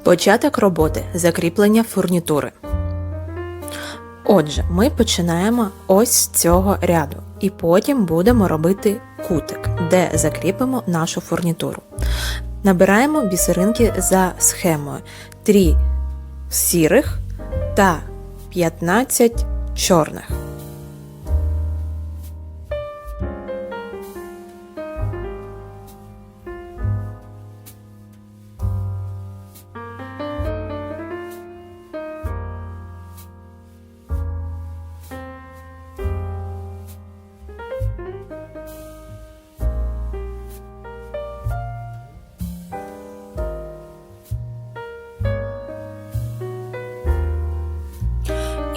Початок роботи – закріплення фурнітури. Отже, ми починаємо ось з цього ряду і потім будемо робити кутик, де закріпимо нашу фурнітуру. Набираємо бісеринки за схемою 3 сірих та 15 чорних.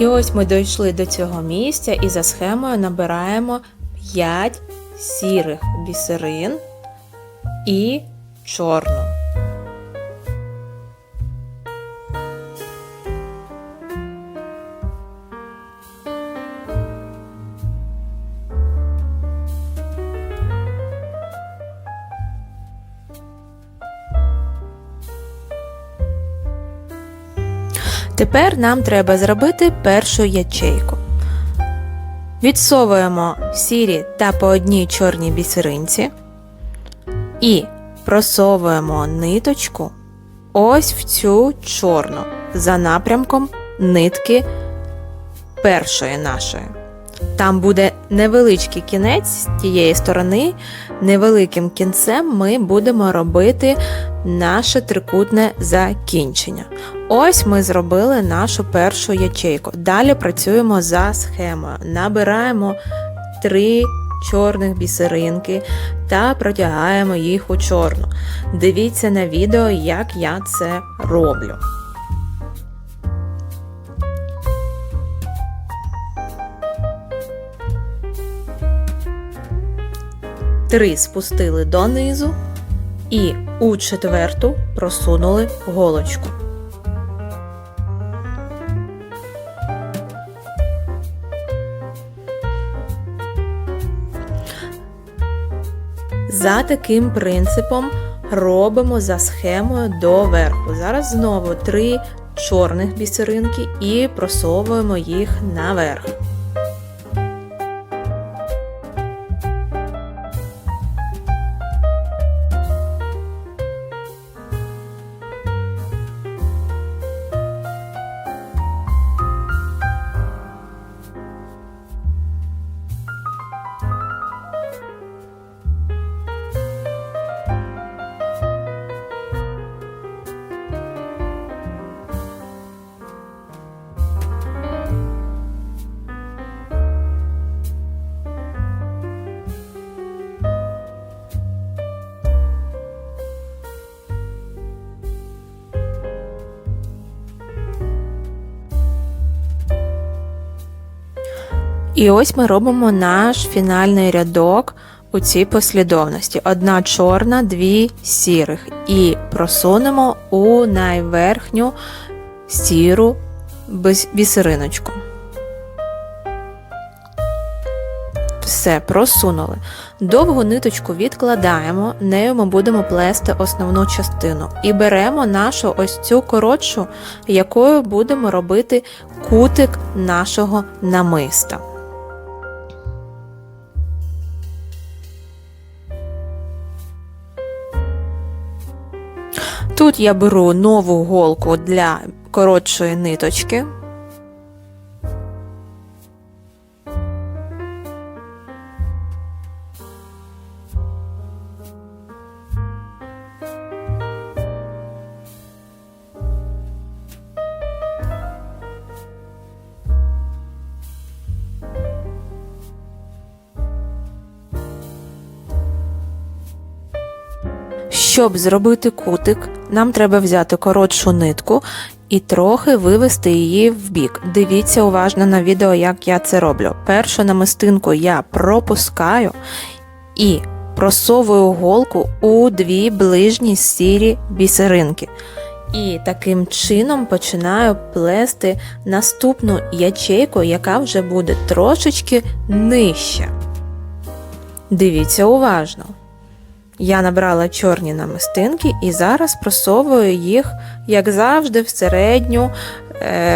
І ось ми дійшли до цього місця і за схемою набираємо 5 сірих бісерин і чорну. Тепер нам треба зробити першу ячейку. Відсовуємо сірі та по одній чорній бісеринці і просовуємо ниточку ось в цю чорну за напрямком нитки першої нашої. Там буде невеличкий кінець з тієї сторони, невеликим кінцем ми будемо робити наше трикутне закінчення. Ось ми зробили нашу першу ячейку. Далі працюємо за схемою. Набираємо 3 чорних бісеринки та протягаємо їх у чорну. Дивіться на відео, як я це роблю. Три спустили донизу і у четверту просунули голочку. За таким принципом робимо за схемою до верху. Зараз знову 3 чорних бісеринки і просовуємо їх наверх. І ось ми робимо наш фінальний рядок у цій послідовності. 1 чорна, 2 сірих. І просунемо у найверхню сіру бісериночку. Все, просунули. Довгу ниточку відкладаємо, нею ми будемо плести основну частину. І беремо нашу ось цю коротшу, якою будемо робити кутик нашого намиста. Тут я беру нову голку для коротшої ниточки. Щоб зробити кутик, нам треба взяти коротшу нитку і трохи вивести її в бік. Дивіться уважно на відео, як я це роблю. Першу намистинку я пропускаю і просовую голку у 2 ближні сірі бісеринки. І таким чином починаю плести наступну ячейку, яка вже буде трошечки нижча. Дивіться уважно. Я набрала чорні намистинки і зараз просовую їх, як завжди, в середню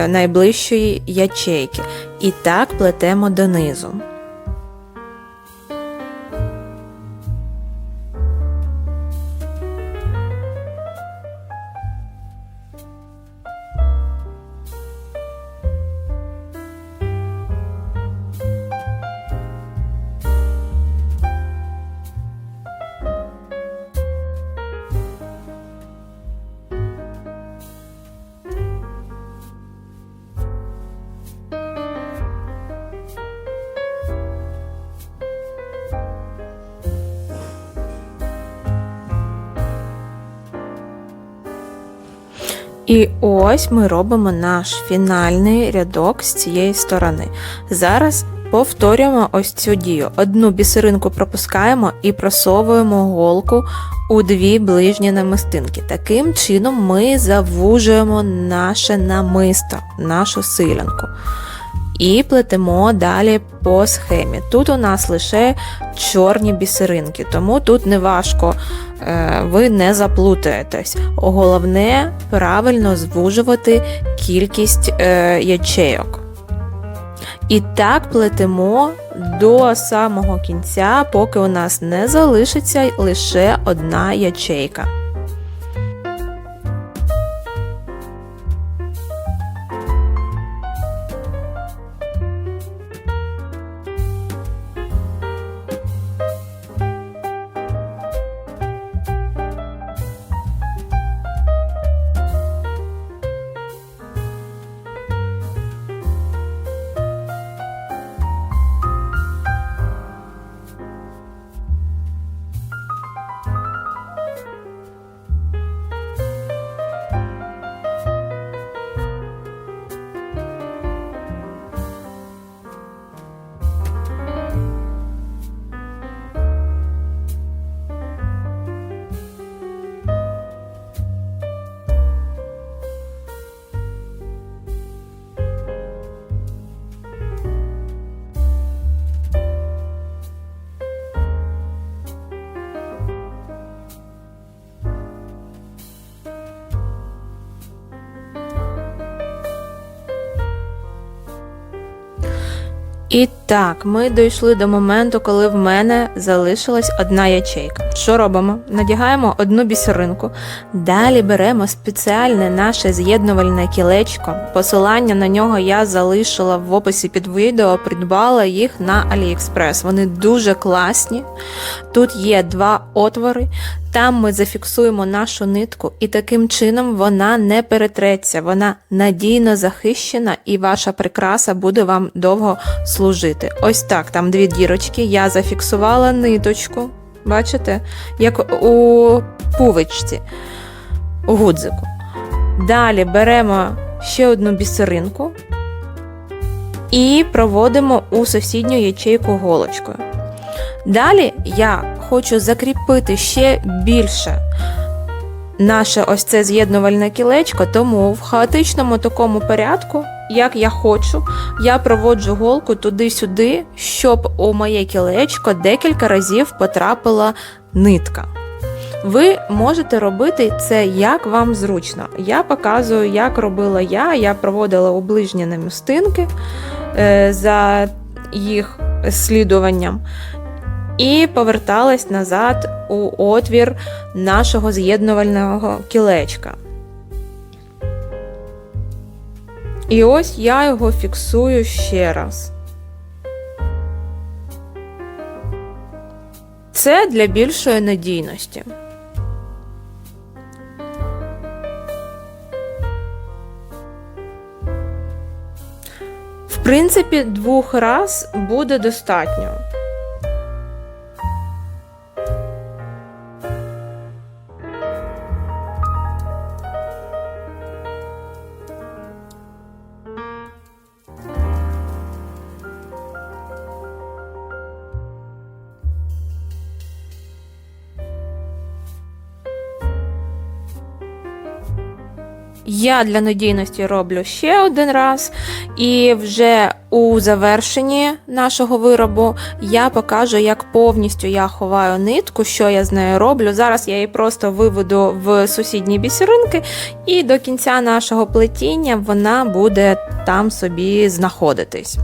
найближчої ячейки. І так плетемо донизу. І ось ми робимо наш фінальний рядок з цієї сторони. Зараз повторюємо ось цю дію. Одну бісеринку пропускаємо і просовуємо голку у дві ближні намистинки. Таким чином ми завужуємо наше намисто, нашу силянку. І плетемо далі по схемі. Тут у нас лише чорні бісеринки, тому тут не важко, ви не заплутаєтесь. Головне правильно звужувати кількість ячейок. І так плетемо до самого кінця, поки у нас не залишиться лише одна ячейка. І так, ми дійшли до моменту, коли в мене залишилась одна ячейка. Що робимо? Надягаємо одну бісеринку, далі беремо спеціальне наше з'єднувальне кілечко. Посилання на нього я залишила в описі під відео, придбала їх на AliExpress. Вони дуже класні. Тут є два отвори. Там ми зафіксуємо нашу нитку і таким чином вона не перетреться, вона надійно захищена і ваша прикраса буде вам довго служити. Ось так, там дві дірочки, я зафіксувала ниточку, бачите, як у пувичці, у гудзику. Далі беремо ще одну бісеринку і проводимо у сусідню ячейку голочкою. Далі я хочу закріпити ще більше наше ось це з'єднувальне кілечко, тому в хаотичному такому порядку, як я хочу, я проводжу голку туди-сюди, щоб у моє кілечко декілька разів потрапила нитка. Ви можете робити це як вам зручно. Я показую, як робила я проводила у ближні намистинки за їх слідуванням. І поверталась назад у отвір нашого з'єднувального кілечка. І ось я його фіксую ще раз. Це для більшої надійності. В принципі, 2 раз буде достатньо. Я для надійності роблю ще один раз, і вже У завершенні нашого виробу я покажу, як повністю я ховаю нитку, що я з нею роблю. Зараз я її просто виведу в сусідні бісеринки, і до кінця нашого плетіння вона буде там собі знаходитись.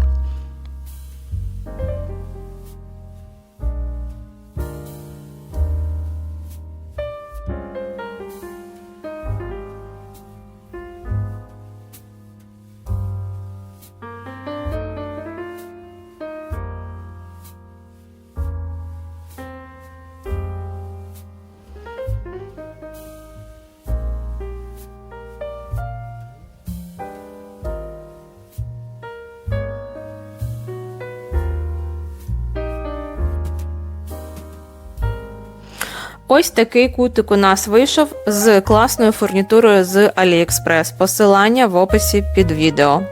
Ось такий кутик у нас вийшов з класною фурнітурою з AliExpress. Посилання в описі під відео.